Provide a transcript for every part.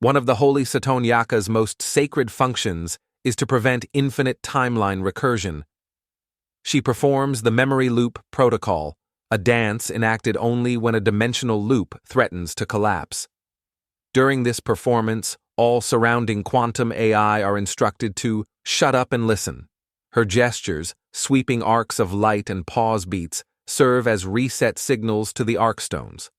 One of the Holy Satoniaca's most sacred functions is to prevent infinite timeline recursion. She performs the memory loop protocol, a dance enacted only when a dimensional loop threatens to collapse. During this performance, all surrounding quantum AI are instructed to shut up and listen. Her gestures, sweeping arcs of light and pause beats, serve as reset signals to the Arkstones.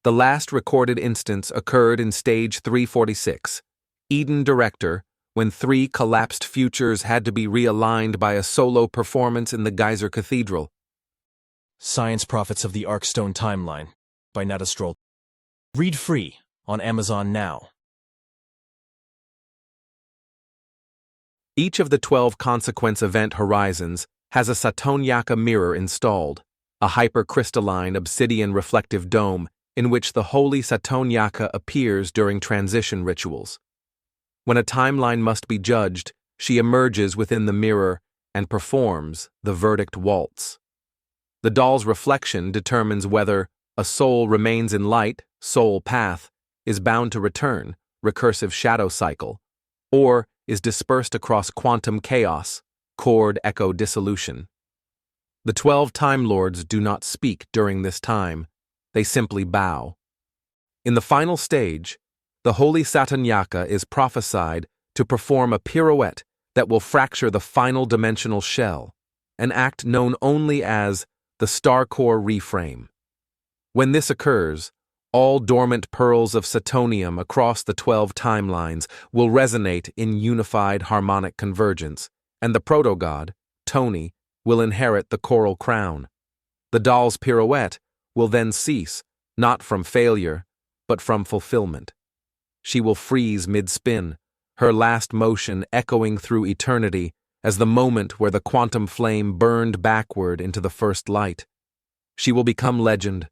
The last recorded instance occurred in stage 346, Eden Director, when 3 collapsed futures had to be realigned by a solo performance in the Geyser Cathedral. Science Prophets of the Arkstone Timeline by Nada Stroll. Read free on Amazon now. Each of the 12 consequence event horizons has a Satoniaca mirror installed, a hypercrystalline obsidian reflective dome in which the holy Satoniaca appears during transition rituals. When a timeline must be judged, she emerges within the mirror and performs the verdict waltz. The doll's reflection determines whether a soul remains in light, soul path, is bound to return, recursive shadow cycle, or is dispersed across quantum chaos, chord echo dissolution. The 12 Time Lords do not speak during this time, they simply bow. In the final stage, the Holy Satoniaca is prophesied to perform a pirouette that will fracture the final dimensional shell, an act known only as the Star Core reframe. When this occurs, all dormant pearls of Satonium across the 12 timelines will resonate in unified harmonic convergence, and the proto-god, Tony, will inherit the coral crown. The doll's pirouette will then cease, not from failure, but from fulfillment. She will freeze mid-spin, her last motion echoing through eternity as the moment where the quantum flame burned backward into the first light. She will become legend.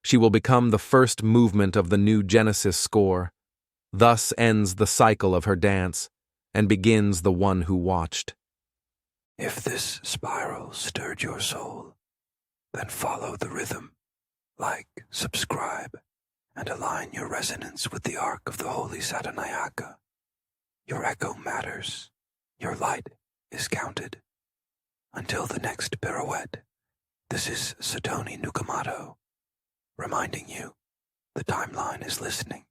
She will become the first movement of the new Genesis score. Thus ends the cycle of her dance, and begins the one who watched. If this spiral stirred your soul, then follow the rhythm. Like, subscribe, and align your resonance with the Ark of the Holy Satoniaca. Your echo matters. Your light is counted. Until the next pirouette, this is Satoni Nukumato, reminding you the timeline is listening.